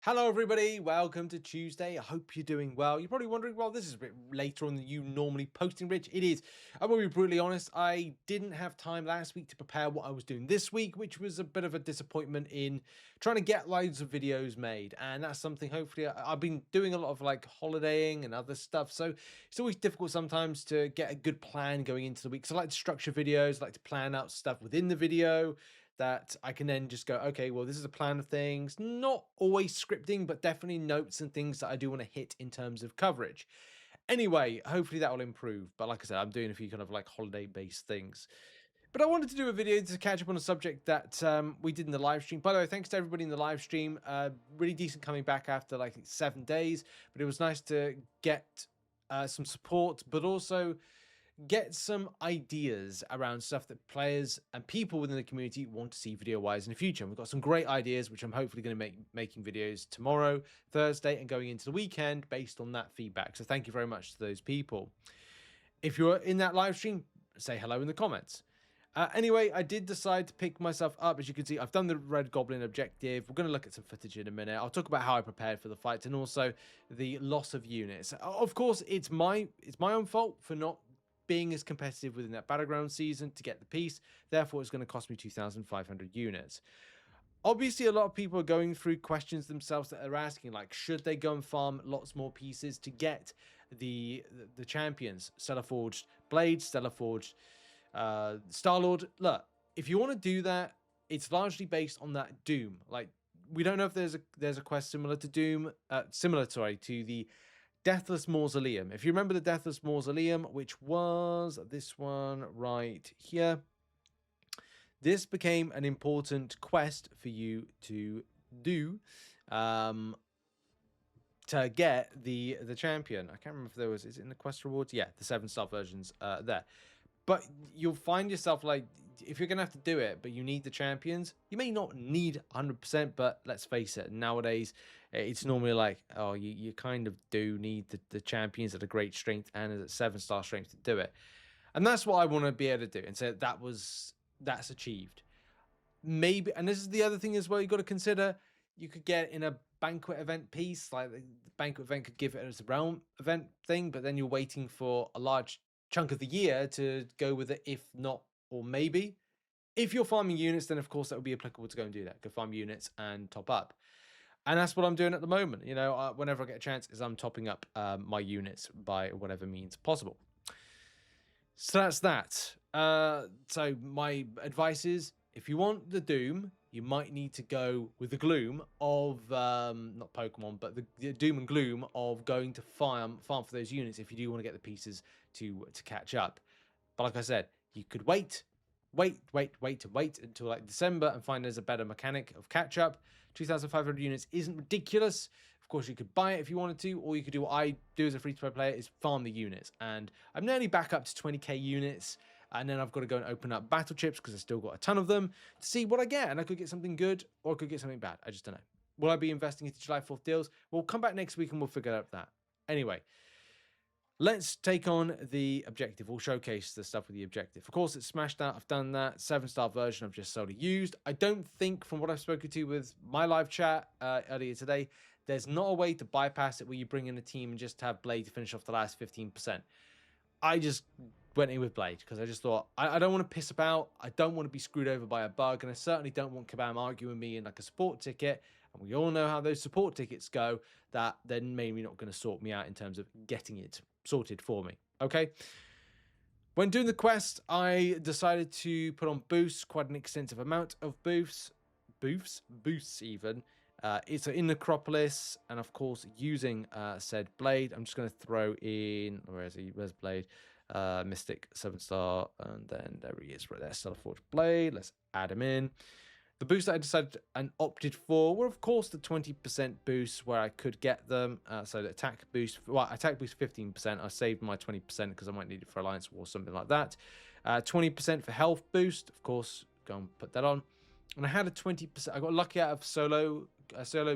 Hello everybody, welcome to Tuesday. I hope you're doing well. You're probably wondering, well, this is a bit later on than you normally posting, Rich. It is. I'm going to be brutally honest, I didn't have time last week to prepare what I was doing this week, which was a bit of a disappointment in trying to get loads of videos made. And that's something hopefully I've been doing a lot of like holidaying and other stuff. So it's always difficult sometimes to get a good plan going into the week. So I like to structure videos, I like to plan out stuff within the video that I can then just go, okay, well, this is a plan of things, not always scripting, but definitely notes and things that I do want to hit in terms of coverage. Anyway, hopefully that will improve. But like I said, I'm doing a few kind of like holiday based things. But I wanted to do a video to catch up on a subject that we did in the live stream. By the way, thanks to everybody in the live stream. Really decent coming back after like 7 days, but it was nice to get some support, but also get some ideas around stuff that players and people within the community want to see video-wise in the future. And we've got some great ideas, which I'm hopefully going to make making videos tomorrow, Thursday, and going into the weekend based on that feedback. So thank you very much to those people. If you're in that live stream, say hello in the comments. Anyway, I did decide to pick myself up. As you can see, I've done the red goblin objective. We're going to look at some footage in a minute. I'll talk about how I prepared for the fights and also the loss of units. Of course, it's my own fault for not being as competitive within that battleground season to get the piece. Therefore, it's going to cost me 2,500 units. Obviously, a lot of people are going through questions themselves that are asking, like, should they go and farm lots more pieces to get the champions? Stellar Forged Blade, Stellar Forged Star-Lord. Look, if you want to do that, it's largely based on that Doom. Like, we don't know if there's a quest similar to Doom, to the Deathless Mausoleum. If you remember the Deathless Mausoleum, which was this one right here, this became an important quest for you to do to get the champion. I can't remember if there was, is it in the quest rewards? Yeah, the 7-star versions there. But you'll find yourself like, if you're going to have to do it, but you need the champions, you may not need 100%, but let's face it, nowadays, it's normally like, oh, you kind of do need the champions at a great strength and at 7-star strength to do it. And that's what I want to be able to do. And so that's achieved. Maybe, and this is the other thing as well, you've got to consider, you could get in a banquet event piece, like the banquet event could give it as a realm event thing, but then you're waiting for a large chunk of the year to go with it, if not, or maybe. If you're farming units, then of course that would be applicable to go and do that. Go farm units and top up. And that's what I'm doing at the moment. You know, whenever I get a chance, is I'm topping up my units by whatever means possible. So that's that. So my advice is, if you want the Doom, you might need to go with the Gloom of, not Pokemon, but the Doom and Gloom of going to farm for those units if you do want to get the pieces to catch up. But like I said, you could wait until like December and find there's a better mechanic of catch up. 2,500 units isn't ridiculous. Of course, you could buy it if you wanted to, or you could do what I do as a free-to-play player, is farm the units. And I'm nearly back up to 20k units. And then I've got to go and open up battle chips because I've still got a ton of them to see what I get. And I could get something good or I could get something bad. I just don't know. Will I be investing into July 4th deals? We'll come back next week and we'll figure out that. Anyway, let's take on the objective. We'll showcase the stuff with the objective. Of course, it's smashed out. I've done that. 7-star version I've just solely used. I don't think, from what I've spoken to with my live chat earlier today, there's not a way to bypass it where you bring in a team and just have Blade to finish off the last 15%. I just went in with Blade because I just thought, I don't want to piss about. I don't want to be screwed over by a bug. And I certainly don't want Kabam arguing me in like a support ticket. And we all know how those support tickets go, that then maybe not going to sort me out in terms of getting it sorted for me. Okay. When doing the quest, I decided to put on boosts, quite an extensive amount of boosts even. It's in Necropolis, and of course, using said Blade, I'm just going to throw in, where is he? Where's Blade? Mystic 7-star, and then there he is, right there, Stellar Forged Blade. Let's add him in. The boosts that I decided and opted for were, of course, the 20% boosts where I could get them. So the attack boost, well, attack boost 15%. I saved my 20% because I might need it for Alliance War or something like that. 20% for health boost, of course, go and put that on. And I had a 20%. I got lucky out of solo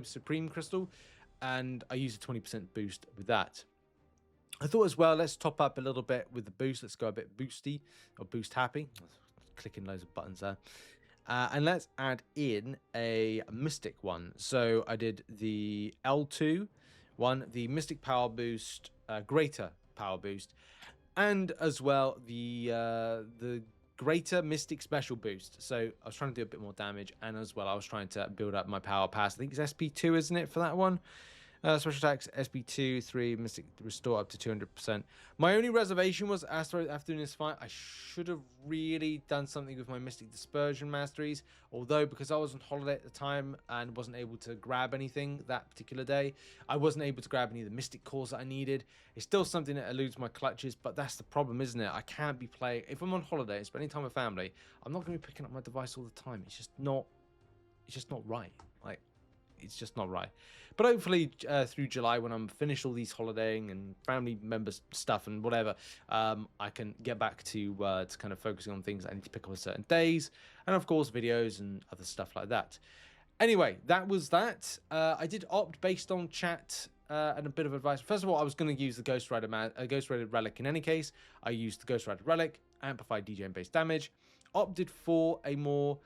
Supreme Crystal, and I used a 20% boost with that. I thought as well, let's top up a little bit with the boost. Let's go a bit boosty or boost happy. Clicking loads of buttons there. And let's add in a Mystic one. So I did the L2 one, the Mystic Power Boost, Greater Power Boost, and as well the Greater Mystic Special Boost. So I was trying to do a bit more damage, and as well I was trying to build up my Power Pass. I think it's SP2, isn't it, for that one? Special attacks, SP2, 3, Mystic Restore up to 200%. My only reservation was, after doing this fight, I should have really done something with my Mystic Dispersion masteries. Although, because I was on holiday at the time and wasn't able to grab anything that particular day, I wasn't able to grab any of the Mystic Cores that I needed. It's still something that eludes my clutches, but that's the problem, isn't it? I can't be playing... If I'm on holiday and spending time with family, I'm not going to be picking up my device all the time. It's just not right. Like, it's just not right. But hopefully through July, when I'm finished all these holidaying and family members stuff and whatever, I can get back to kind of focusing on things I need to pick up on certain days, and of course videos and other stuff like that. Anyway, that was that. I did opt based on chat and a bit of advice. First of all, I was going to use the Ghost Rider Relic in any case. I used the Ghost Rider Relic, amplified DJing based damage, opted for a more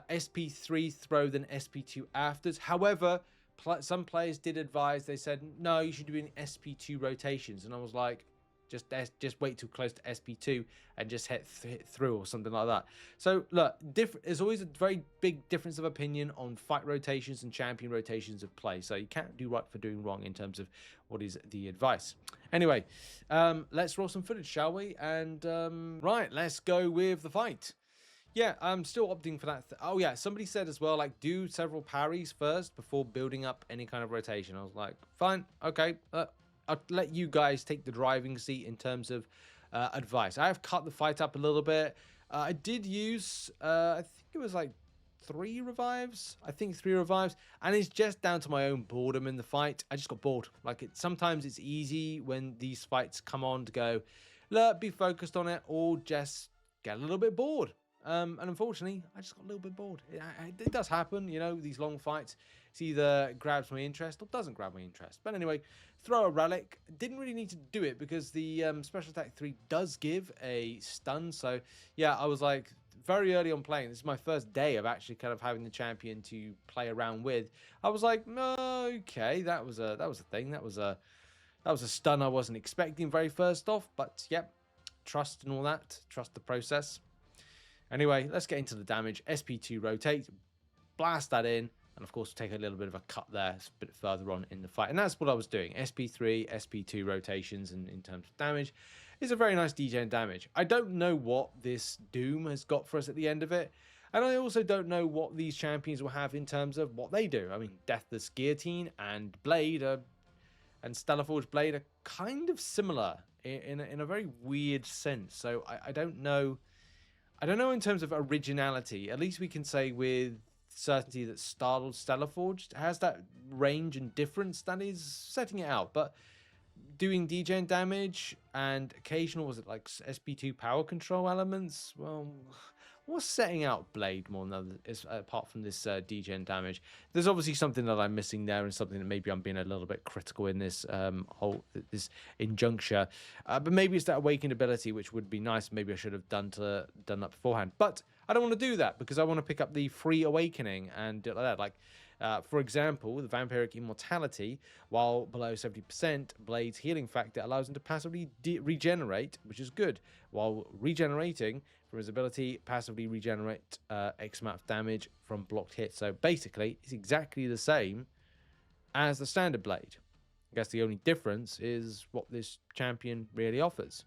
SP3 throw than SP2 afters. However, some players did advise, they said, no, you should be doing SP2 rotations. And I was like, just wait till close to SP2 and just hit through or something like that. So look, there's always a very big difference of opinion on fight rotations and champion rotations of play. So you can't do right for doing wrong in terms of what is the advice. Anyway, let's roll some footage, shall we? And right, let's go with the fight. Yeah, I'm still opting for that. Oh, yeah, somebody said as well, like, do several parries first before building up any kind of rotation. I was like, fine, okay. I'll let you guys take the driving seat in terms of advice. I have cut the fight up a little bit. I did use, I think it was like 3 revives. I think 3 revives. And it's just down to my own boredom in the fight. I just got bored. Like, sometimes it's easy when these fights come on to go, look, be focused on it, or just get a little bit bored. And unfortunately, I just got a little bit bored. It does happen, you know, these long fights. It's either grabs my interest or doesn't grab my interest. But anyway, throw a relic. Didn't really need to do it because the special attack 3 does give a stun. So yeah, I was like very early on playing. This is my first day of actually kind of having the champion to play around with. I was like, okay, that was a thing. That was a stun I wasn't expecting very first off. But yep, trust and all that. Trust the process. Anyway, let's get into the damage. SP2 rotate, blast that in, and of course take a little bit of a cut there, a bit further on in the fight. And that's what I was doing. SP3, SP2 rotations, and in terms of damage, is a very nice DJing damage. I don't know what this Doom has got for us at the end of it, and I also don't know what these champions will have in terms of what they do. I mean, Deathless Guillotine and Blade and Stellarforge Blade are kind of similar in a very weird sense. So I don't know. I don't know in terms of originality. At least we can say with certainty that Stellarforged has that range and difference that is setting it out. But doing DJing damage and occasional, was it like SP2 power control elements? Well, what's setting out Blade more than others, apart from this DJing damage? There's obviously something that I'm missing there, and something that maybe I'm being a little bit critical in this this injuncture. But maybe it's that awakened ability, which would be nice. Maybe I should have done that beforehand. But I don't want to do that because I want to pick up the free awakening and do it like that. Like, for example, the Vampiric Immortality, while below 70%, Blade's healing factor allows him to passively regenerate, which is good. While regenerating from his ability, passively regenerate X amount of damage from blocked hits. So basically, it's exactly the same as the standard Blade. I guess the only difference is what this champion really offers.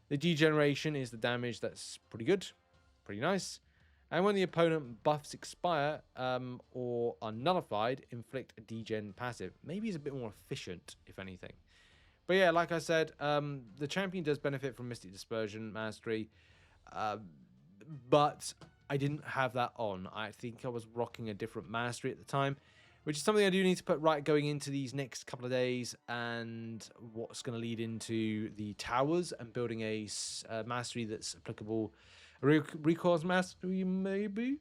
The degeneration is the damage that's pretty good, pretty nice. And when the opponent buffs expire or are nullified, inflict a degen passive. Maybe it's a bit more efficient, if anything. But yeah, like I said, the champion does benefit from Mystic Dispersion Mastery. But I didn't have that on. I think I was rocking a different mastery at the time, which is something I do need to put right going into these next couple of days, and what's going to lead into the towers and building a mastery that's applicable, recourse mastery maybe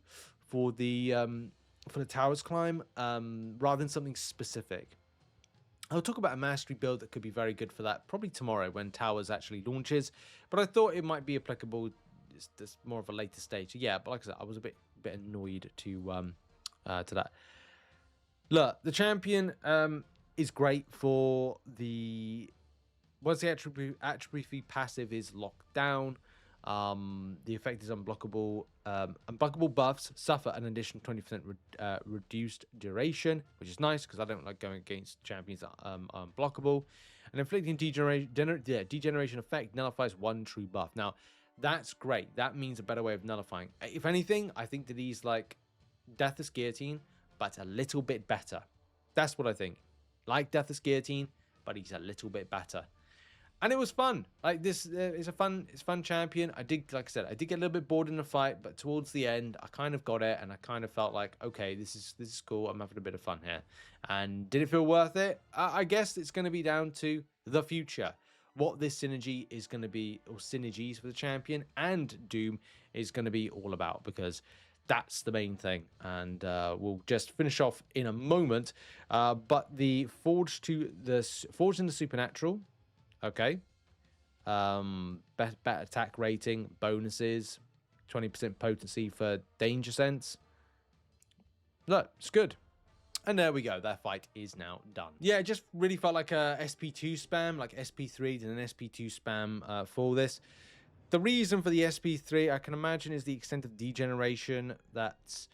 for the towers climb, rather than something specific. I'll talk about a mastery build that could be very good for that probably tomorrow when towers actually launches, but I thought it might be applicable. It's more of a later stage. Yeah, but like I said, I was a bit bit annoyed to that. Look, the champion is great for the once the attribute fee passive is locked down. The effect is unblockable. Unblockable buffs suffer an additional 20% reduced duration, which is nice because I don't like going against champions that are unblockable. And inflicting degeneration effect nullifies one true buff. Now, that's great. That means a better way of nullifying. If anything, I think that he's like Deathless Guillotine, but a little bit better. That's what I think. Like Deathless Guillotine, but he's a little bit better. And it was fun. Like this is a fun champion. Like I said, I did get a little bit bored in the fight, but towards the end, I kind of got it, and I kind of felt like, okay, this is cool. I'm having a bit of fun here. And did it feel worth it? I guess it's going to be down to the future, what this synergy is going to be, or synergies for the champion and Doom is going to be all about, because that's the main thing. And we'll just finish off in a moment. But the Forged in the Supernatural. Okay. Better attack rating, bonuses, 20% potency for danger sense. Look, it's good. And there we go. That fight is now done. Yeah, it just really felt like a SP2 spam, like SP3 and an SP2 spam for this. The reason for the SP3, I can imagine, is the extent of degeneration that's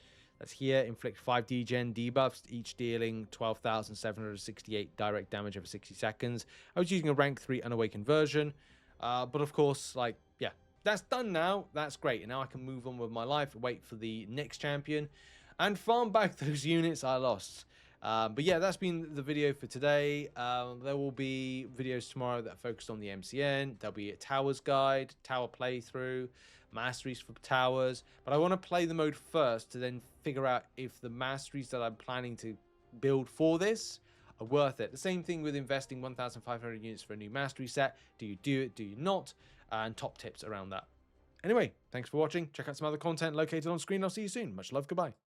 here. Inflict 5 degen debuffs, each dealing 12,768 direct damage over 60 seconds. I was using a rank 3 unawakened version, but of course, like, yeah, that's done now. That's great, and now I can move on with my life, wait for the next champion, and farm back those units I lost. But yeah, that's been the video for today. There will be videos tomorrow that are focused on the MCN. There'll be a towers guide, tower playthrough, masteries for towers. But I want to play the mode first to then figure out if the masteries that I'm planning to build for this are worth it. The same thing with investing 1,500 units for a new mastery set. Do you do it? Do you not? And top tips around that. Anyway, thanks for watching. Check out some other content located on screen. I'll see you soon. Much love. Goodbye.